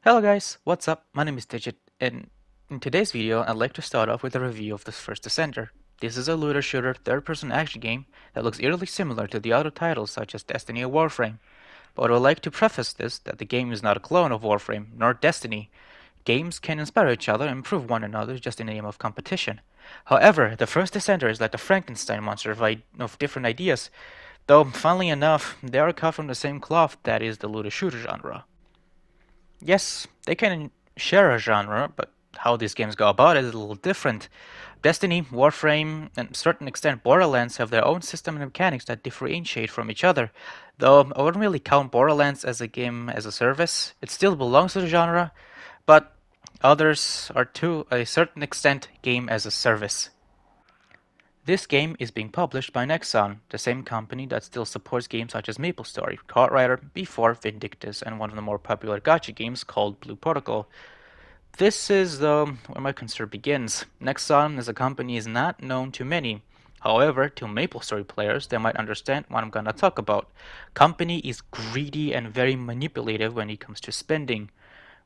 Hello guys, what's up? My name is Digit, and in today's video I'd like to start off with a review of the First Descender. This is a looter shooter third-person action game that looks eerily similar to the other titles such as Destiny or Warframe. But I would like to preface this that the game is not a clone of Warframe, nor Destiny. Games can inspire each other and improve one another just in the name of competition. However, the First Descender is like the Frankenstein monster of different ideas, though funnily enough, they are cut from the same cloth that is the looter shooter genre. Yes, they can share a genre, but how these games go about it is a little different. Destiny, Warframe, and to a certain extent Borderlands have their own system and mechanics that differentiate from each other. Though I wouldn't really count Borderlands as a game as a service, it still belongs to the genre, but others are to a certain extent game as a service. This game is being published by Nexon, the same company that still supports games such as MapleStory, Cartrider, B4, Vindictus, and one of the more popular gacha games called Blue Protocol. This is where my concern begins. Nexon as a company is not known to many. However, to MapleStory players, they might understand what I'm gonna talk about. Company is greedy and very manipulative when it comes to spending.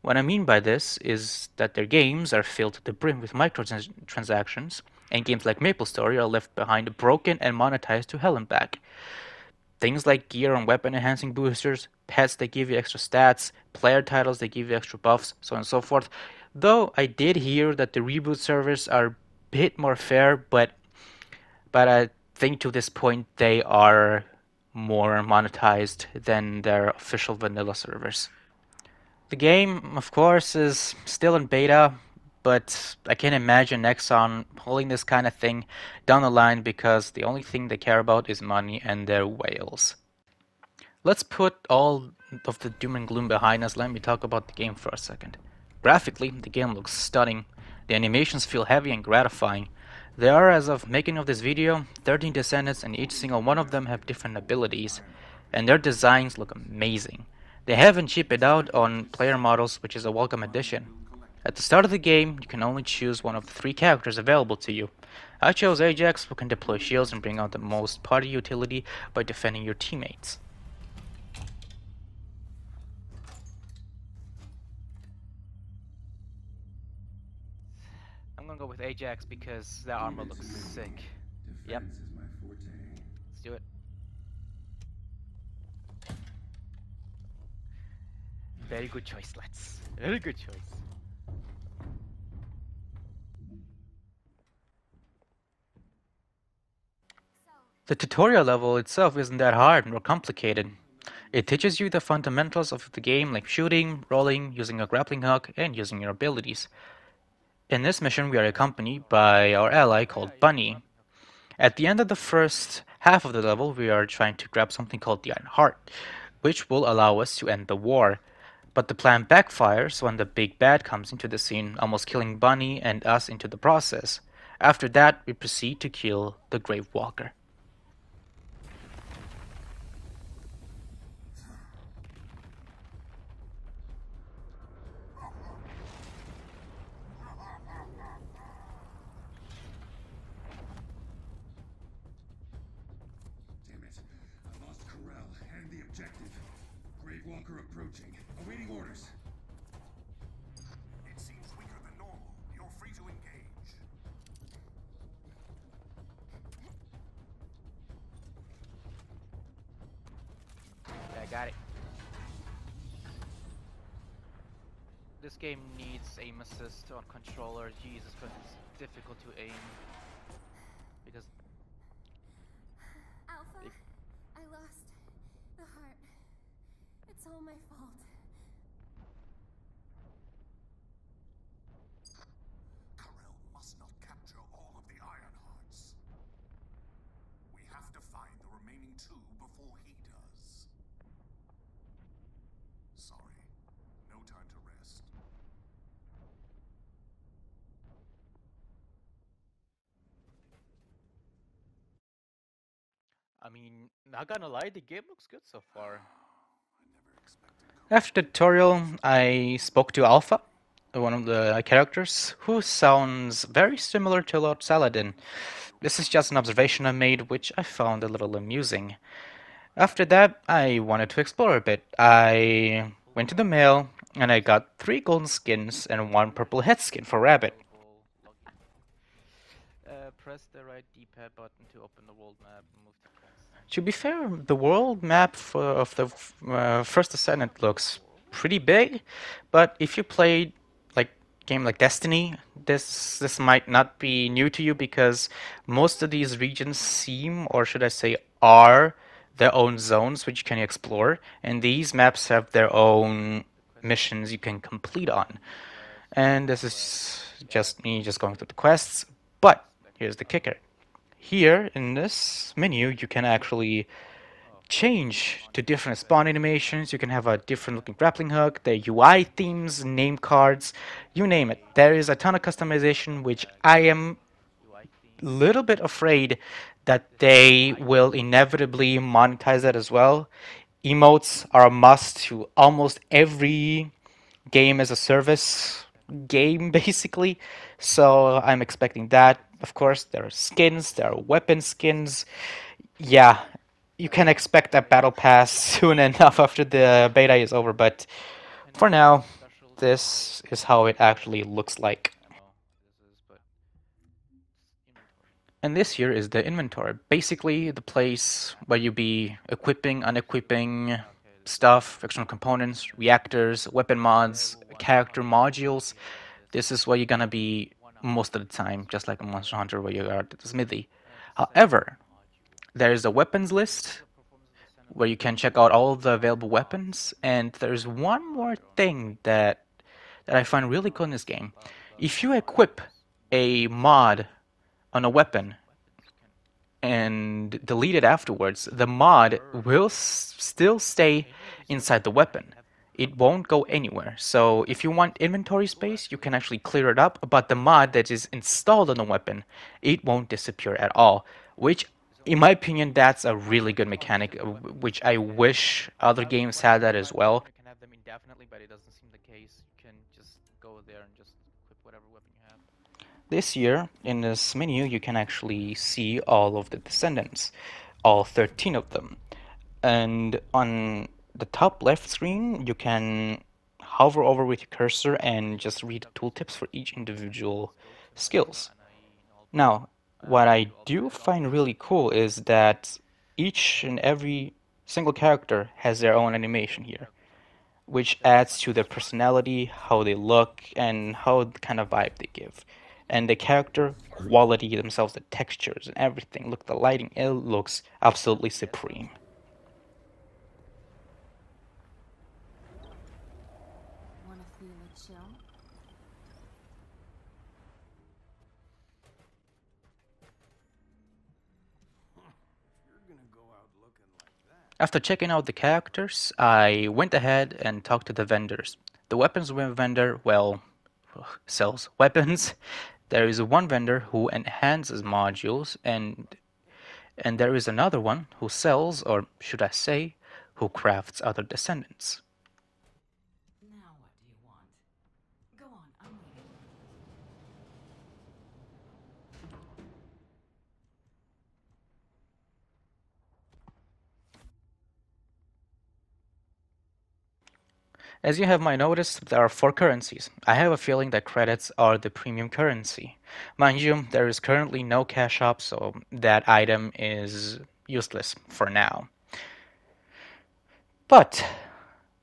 What I mean by this is that their games are filled to the brim with microtransactions, and games like MapleStory are left behind broken and monetized to hell and back. Things like gear and weapon enhancing boosters, pets that give you extra stats, player titles that give you extra buffs, so on and so forth. Though I did hear that the reboot servers are a bit more fair, but I think to this point they are more monetized than their official vanilla servers. The game, of course, is still in beta, but I can't imagine Nexon pulling this kind of thing down the line because the only thing they care about is money and their whales. Let's put all of the doom and gloom behind us. Let me talk about the game for a second. Graphically, the game looks stunning. The animations feel heavy and gratifying. There are, as of making of this video, 13 descendants and each single one of them have different abilities, and their designs look amazing. They haven't cheaped it out on player models, which is a welcome addition. At the start of the game, you can only choose one of the three characters available to you. I chose Ajax, who can deploy shields and bring out the most party utility by defending your teammates. I'm gonna go with Ajax because that armor looks sick. Yep. Let's do it. Very good choice, lads. Very good choice. The tutorial level itself isn't that hard nor complicated. It teaches you the fundamentals of the game like shooting, rolling, using a grappling hook, and using your abilities. In this mission we are accompanied by our ally called Bunny. At the end of the first half of the level we are trying to grab something called the Iron Heart, which will allow us to end the war. But the plan backfires when the big bad comes into the scene, almost killing Bunny and us into the process. After that, we proceed to kill the Grave Walker. Damn it. I lost Corral and the objective. Grave Walker approaching. Awaiting orders. It seems weaker than normal. You're free to engage. I got it. This game needs aim assist on controller. Jesus, but it's difficult to aim because Alpha, I lost the heart. It's all my fault. Corral must not capture all of the Iron Hearts. We have to find the remaining two before he does. Sorry. No time to rest. I mean, not gonna lie, the game looks good so far. I never expected After the tutorial, I spoke to Alpha, one of the characters, who sounds very similar to Lord Saladin. This is just an observation I made, which I found a little amusing. After that, I wanted to explore a bit. I went to the mail And I got 3 golden skins and 1 purple head skin for Rabbit. Press the right D-pad button to open the world map and move to quest. To be fair, the world map of the First Descendant looks pretty big, but if you played like game like Destiny, this might not be new to you because most of these regions seem, or should I say, are their own zones which you can explore, and these maps have their own missions you can complete on. And this is just me just going through the quests, but here's the kicker. Here in this menu, you can actually change to different spawn animations. You can have a different looking grappling hook, the UI themes, name cards, you name it. There is a ton of customization, which I am a little bit afraid that they will inevitably monetize it as well. Emotes are a must to almost every game as a service game, basically. So I'm expecting that. Of course, there are skins, there are weapon skins. Yeah, you can expect that battle pass soon enough after the beta is over, but for now, this is how it actually looks like. And this here is the inventory. Basically, the place where you be equipping, unequipping stuff, external components, reactors, weapon mods, character modules. This is where you're gonna be most of the time, just like a Monster Hunter where you are at the smithy. However, there is a weapons list where you can check out all of the available weapons, and there's one more thing that I find really cool in this game. If you equip a mod on a weapon and delete it afterwards, the mod will still stay inside the weapon. It won't go anywhere. So if you want inventory space, you can actually clear it up, but the mod that is installed on the weapon, it won't disappear at all, which in my opinion, that's a really good mechanic, which I wish other games had that as well. You can have them indefinitely, but it doesn't seem the case. You can just go there and just equip whatever weapon you have. This year, in this menu, you can actually see all of the Descendants, all 13 of them. And on the top left screen, you can hover over with your cursor and just read the tooltips for each individual skills. Now, what I do find really cool is that each and every single character has their own animation here, which adds to their personality, how they look, and how the kind of vibe they give. And the character quality themselves, the textures and everything, look, the lighting, it looks absolutely supreme. Wanna feel a chill? After checking out the characters, I went ahead and talked to the vendors. The weapons vendor, well, sells weapons. There is one vendor who enhances modules, and there is another one who sells, or should I say, who crafts other descendants. Now what do you want? Go on, I'm waiting. As you have might noticed, there are 4 currencies. I have a feeling that credits are the premium currency. Mind you, there is currently no cash up, so that item is useless for now. But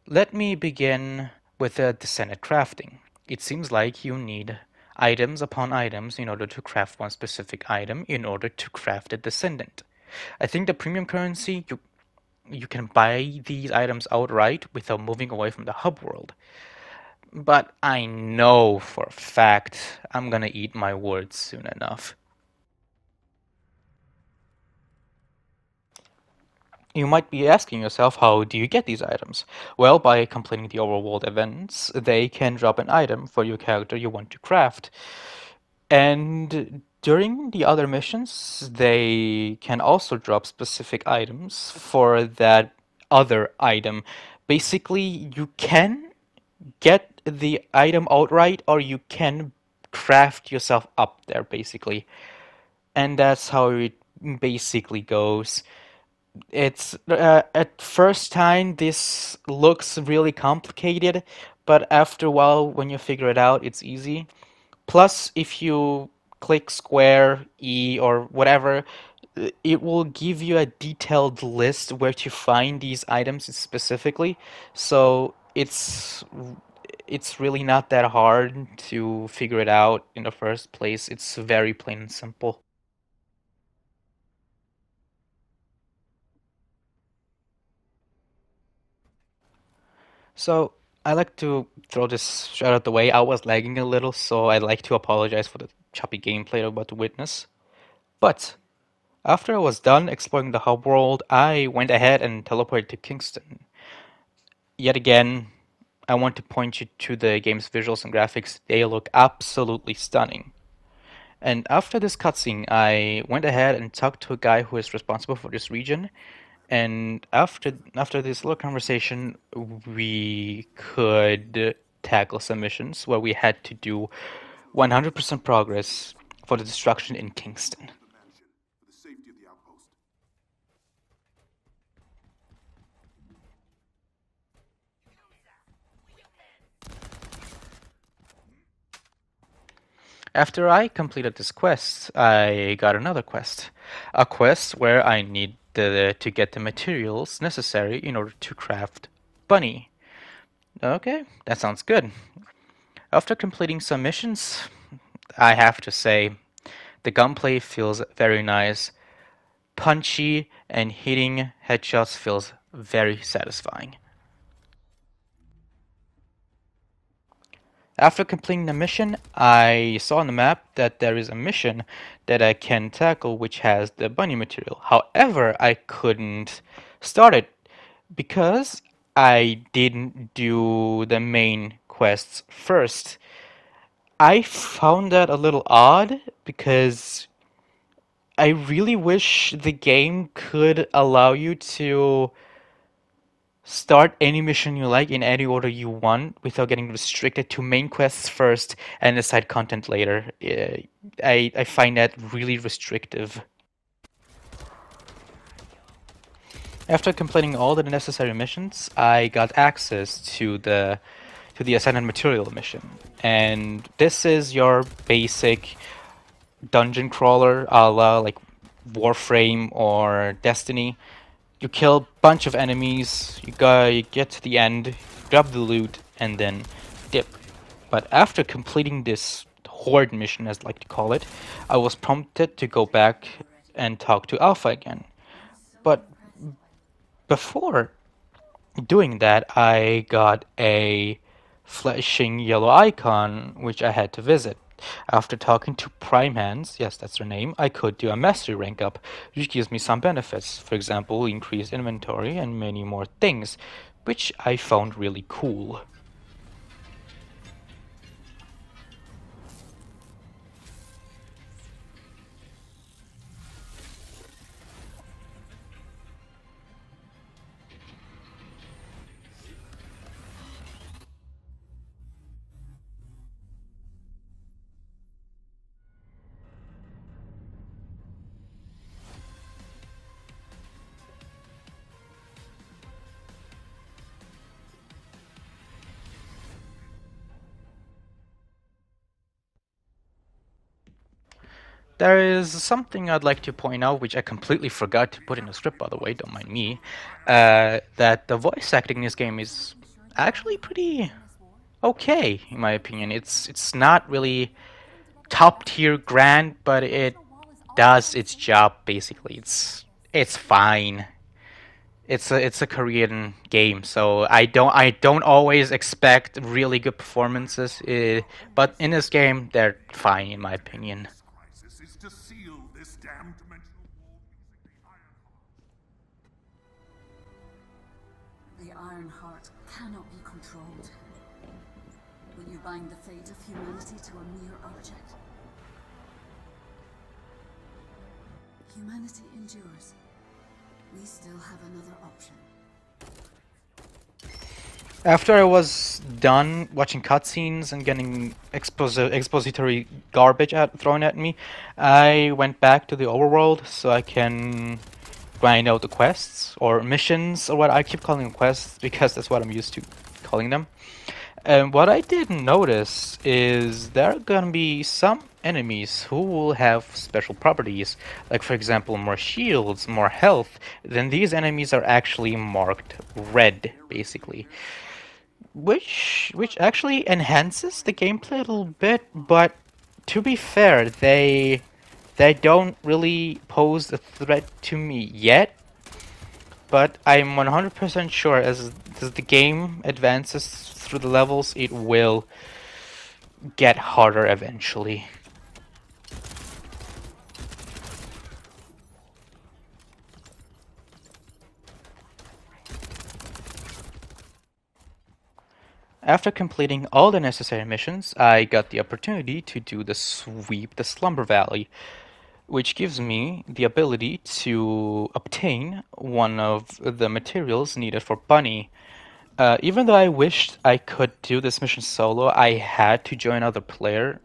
let me begin with the Descendant crafting. It seems like you need items upon items in order to craft one specific item in order to craft a Descendant. I think the premium currency, you can buy these items outright without moving away from the hub world. But I know for a fact I'm gonna eat my words soon enough. You might be asking yourself, how do you get these items? Well, by completing the overworld events, they can drop an item for your character you want to craft. And during the other missions, they can also drop specific items for that other item. Basically, you can get the item outright, or you can craft yourself up there, basically. And that's how it basically goes. It's at first time this looks really complicated, but after a while, when you figure it out, it's easy. Plus, if you click square, E, or whatever, it will give you a detailed list where to find these items specifically. So it's really not that hard to figure it out in the first place. It's very plain and simple. So I like to throw this straight out the way. I was lagging a little, so I'd like to apologize for the choppy gameplay I'm about to witness. But after I was done exploring the hub world, I went ahead and teleported to Kingston. Yet again, I want to point you to the game's visuals and graphics. They look absolutely stunning. And after this cutscene, I went ahead and talked to a guy who is responsible for this region. And after this little conversation, we could tackle some missions where we had to do 100% progress for the destruction in Kingston. The mansion for the safety of the outpost. After I completed this quest, I got another quest. A quest where I need to get the materials necessary in order to craft Bunny. Okay, that sounds good. After completing some missions, I have to say, the gunplay feels very nice, punchy, and hitting headshots feels very satisfying. After completing the mission, I saw on the map that there is a mission that I can tackle which has the bunny material. However, I couldn't start it because I didn't do the main quests first. I found that a little odd because I really wish the game could allow you to start any mission you like in any order you want without getting restricted to main quests first and the side content later. I find that really restrictive. After completing all the necessary missions, I got access to the Ascendant Material mission, and this is your basic dungeon crawler a la like Warframe or Destiny. You kill a bunch of enemies, you get to the end, grab the loot, and then dip. But after completing this horde mission, as I like to call it, I was prompted to go back and talk to Alpha again. But before doing that, I got a flashing yellow icon which I had to visit. After talking to Prime Hands, yes, that's their name, I could do a mastery rank up, which gives me some benefits. For example, increased inventory and many more things, which I found really cool. There is something I'd like to point out, which I completely forgot to put in the script, by the way, don't mind me, that the voice acting in this game is actually pretty okay, in my opinion. It's not really top tier grand, but it does its job basically. It's fine. It's a Korean game, so I don't always expect really good performances, but in this game they're fine in my opinion. Crisis is to seal this damn dimensional wall using the Iron Heart. The Iron Heart cannot be controlled. Will you bind the fate of humanity to a mere object? Humanity endures. We still have another option. After I was done watching cutscenes and getting expository garbage thrown at me, I went back to the overworld so I can grind out the quests or missions, or what I keep calling them quests because that's what I'm used to calling them. And what I didn't notice is there are gonna be some enemies who will have special properties. Like for example, more shields, more health. Then these enemies are actually marked red, basically. Which actually enhances the gameplay a little bit, but to be fair, they don't really pose a threat to me yet. But I'm 100% sure as the game advances through the levels, it will get harder eventually. After completing all the necessary missions, I got the opportunity to do the Sweep the Slumber Valley, which gives me the ability to obtain one of the materials needed for Bunny. Even though I wished I could do this mission solo, I had to join another player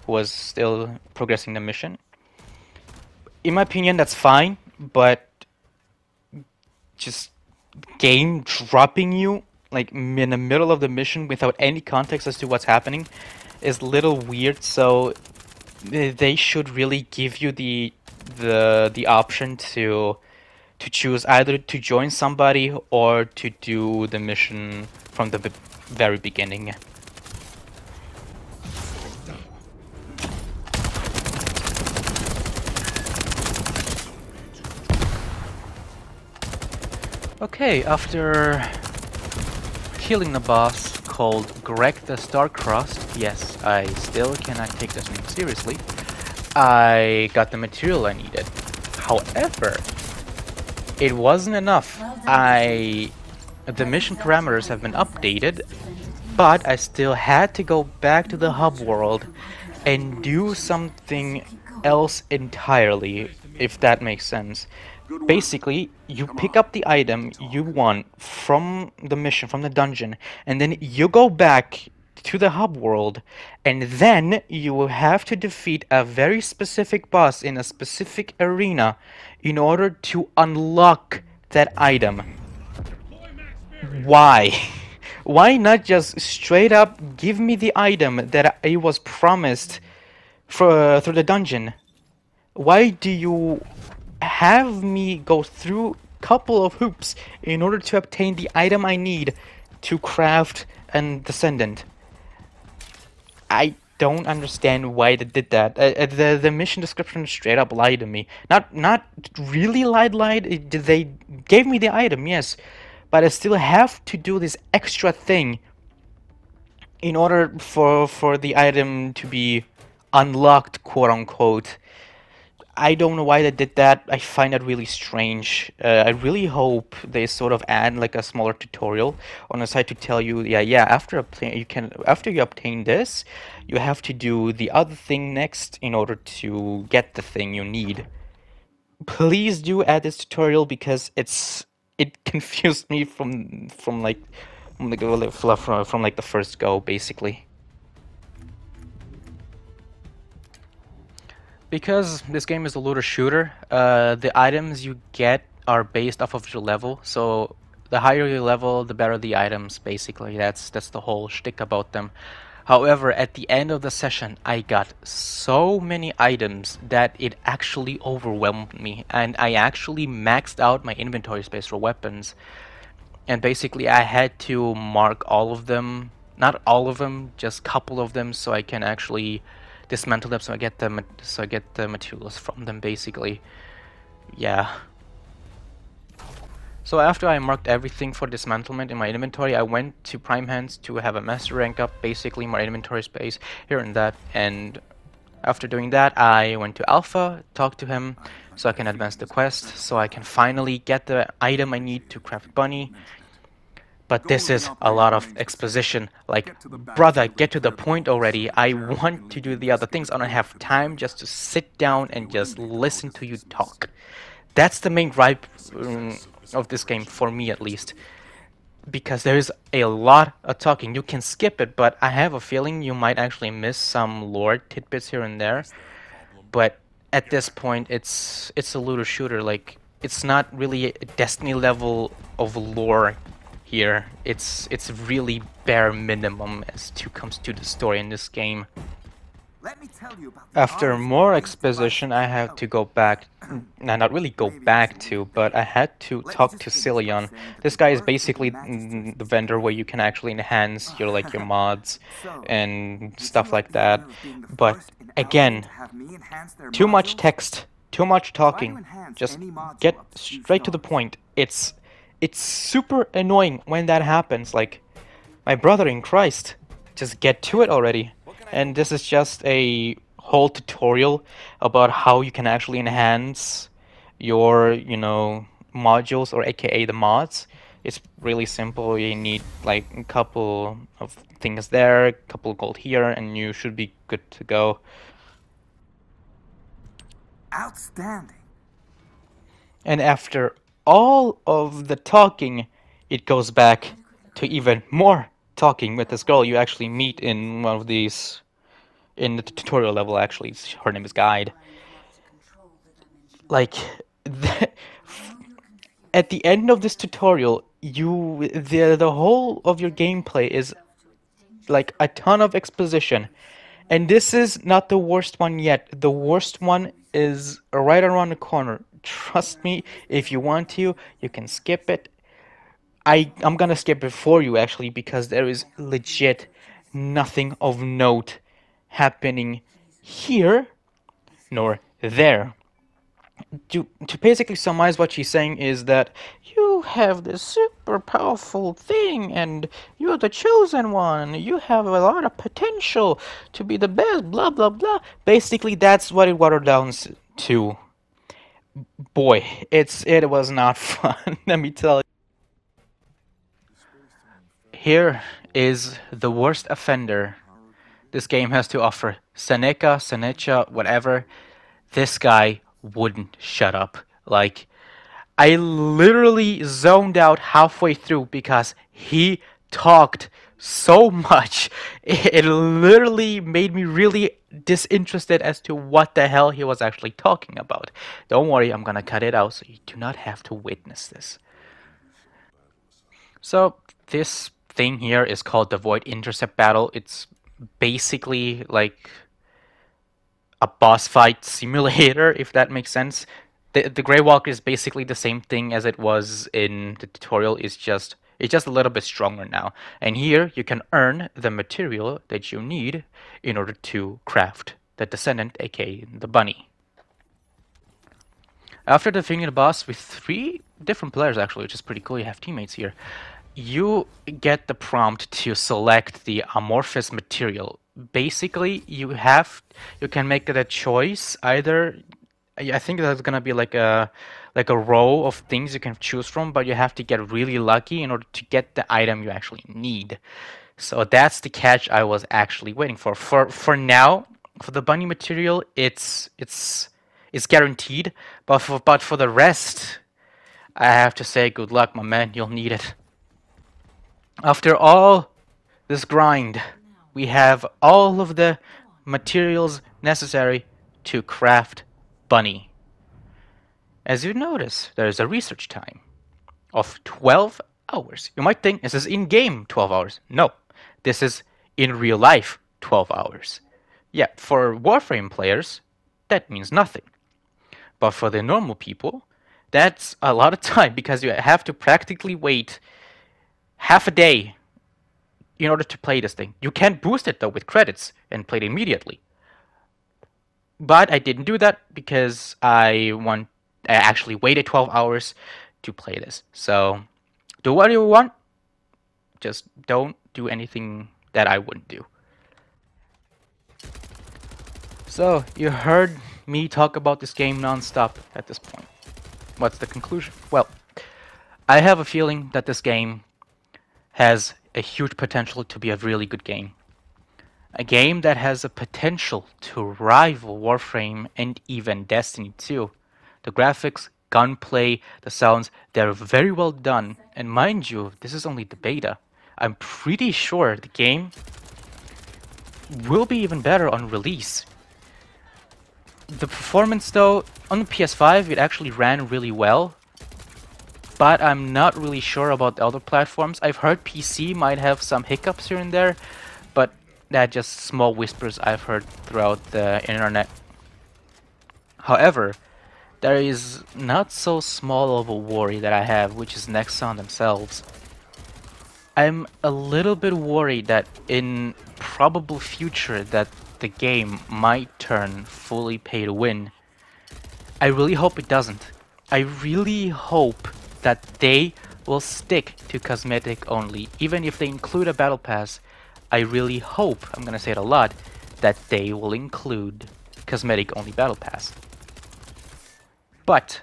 who was still progressing the mission. In my opinion, that's fine, but just game dropping you like in the middle of the mission without any context as to what's happening is a little weird. So they should really give you the option to choose either to join somebody or to do the mission from the very beginning. Okay, after killing the boss called Greg the Star-Crossed, yes, I still cannot take this name seriously, I got the material I needed. However, it wasn't enough. The mission parameters have been updated, but I still had to go back to the hub world and do something else entirely, if that makes sense. Basically, you pick up the item you want from the mission, from the dungeon, and then you go back to the hub world, and then you will have to defeat a very specific boss in a specific arena in order to unlock that item. Why? Why not just straight up give me the item that I was promised through the dungeon? Why do you have me go through a couple of hoops in order to obtain the item I need to craft an Descendant? I don't understand why they did that. The mission description straight up lied to me. Not really lied. They gave me the item, yes, but I still have to do this extra thing in order for the item to be unlocked, quote unquote. I don't know why they did that. I find that really strange. I really hope they sort of add like a smaller tutorial on the side to tell you, yeah, after you obtain this, you have to do the other thing next in order to get the thing you need. Please do add this tutorial because it confused me from the first go, basically. Because this game is a looter shooter, the items you get are based off of your level. So the higher your level, the better the items. Basically, that's the whole shtick about them. However, at the end of the session, I got so many items that it actually overwhelmed me, and I actually maxed out my inventory space for weapons. And basically, I had to mark all of them, not all of them, just a couple of them, so I can actually dismantle them, so I get the materials from them, basically. Yeah. So after I marked everything for dismantlement in my inventory, I went to Prime Hands to have a master rank up, basically my inventory space here and that. And after doing that, I went to Alpha, talked to him, so I can advance the quest, so I can finally get the item I need to craft Bunny. But this is a lot of exposition. Like, brother, get to the point already. I want to do the other things. I don't have time just to sit down and just listen to you talk. That's the main gripe of this game, for me at least. Because there's a lot of talking. You can skip it, but I have a feeling you might actually miss some lore tidbits here and there. But at this point, it's a looter shooter. Like, it's not really a Destiny level of lore here. It's really bare minimum as to comes to the story in this game. Let me tell you about the After honest more things exposition, I devices. had to go back. Nah, not really go back to, but I had to talk to Cillian. This guy is basically the vendor where you can actually enhance your like your mods and stuff like that. But again, too much text, too much talking. Just get straight to the point. It's super annoying when that happens. Like, my brother in Christ, just get to it already. And this is just a whole tutorial about how you can actually enhance your, modules, or aka the mods. It's really simple. You need like a couple of things there, a couple of gold here, and you should be good to go. Outstanding. And after all of the talking, it goes back to even more talking with this girl you actually meet in one of these, in the tutorial level. Actually, her name is Guide. Like, at the end of this tutorial, the whole of your gameplay is like a ton of exposition. And this is not the worst one yet. The worst one is right around the corner. Trust me, if you want to, you can skip it. I'm gonna skip it for you, actually, because there is legit nothing of note happening here nor there. To basically summarize, what she's saying is that you have this super powerful thing and you're the chosen one. You have a lot of potential to be the best, blah, blah, blah. Basically, that's what it watered down to. Boy, it was not fun, let me tell you. Here is the worst offender this game has to offer. Seneca, whatever. This guy wouldn't shut up. Like, I literally zoned out halfway through because he talked so much. It literally made me really disinterested as to what the hell he was actually talking about. Don't worry, I'm gonna cut it out so you do not have to witness this. So this thing here is called the Void Intercept Battle. It's basically like a boss fight simulator, if that makes sense. The Grey Walker is basically the same thing as it was in the tutorial. It's just a little bit stronger now. And here you can earn the material that you need in order to craft the Descendant, aka the bunny. After defeating the boss with 3 different players, actually, which is pretty cool, you have teammates here, you get the prompt to select the amorphous material. Basically, you can make it a choice. Either, I think there's gonna be like a row of things you can choose from, but you have to get really lucky in order to get the item you actually need. So that's the catch I was actually waiting for. For now, for the bunny material, it's guaranteed, but for the rest, I have to say good luck, my man. You'll need it. After all this grind, we have all of the materials necessary to craft bunny. As you notice, there is a research time of 12 hours. You might think this is in-game 12 hours. No, this is in real life 12 hours. Yeah, for Warframe players, that means nothing. But for the normal people, that's a lot of time, because you have to practically wait half a day in order to play this thing. You can boost it though with credits and play it immediately. But I didn't do that because I actually waited 12 hours to play this. So do what you want, just don't do anything that I wouldn't do. So you heard me talk about this game non-stop at this point. What's the conclusion? Well, I have a feeling that this game has a huge potential to be a really good game. A game that has a potential to rival Warframe and even Destiny 2. The graphics, gunplay, the sounds, they're very well done. And mind you, this is only the beta. I'm pretty sure the game will be even better on release. The performance though, on the PS5 it actually ran really well. but I'm not really sure about the other platforms. I've heard PC might have some hiccups here and there, but that's just small whispers I've heard throughout the internet. However, there is not so small of a worry that I have, which is Nexon themselves. I'm a little bit worried that in probable future that the game might turn fully pay to win. I really hope it doesn't. I really hope that they will stick to cosmetic only, even if they include a battle pass. I really hope, I'm gonna say it a lot, that they will include cosmetic only battle pass. But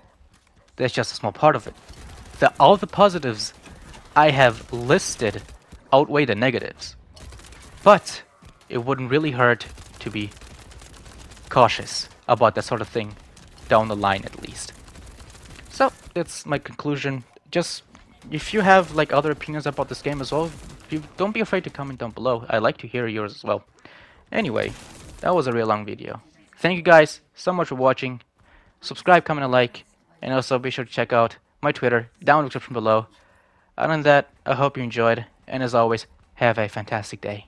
that's just a small part of it. All the positives I have listed outweigh the negatives. But it wouldn't really hurt to be cautious about that sort of thing down the line at least. So that's my conclusion. Just if you have like other opinions about this game as well, don't be afraid to comment down below. I'd like to hear yours as well. Anyway, that was a real long video. Thank you guys so much for watching. Subscribe, comment, and like, and also be sure to check out my Twitter down in the description below. Other than that, I hope you enjoyed, and as always, have a fantastic day.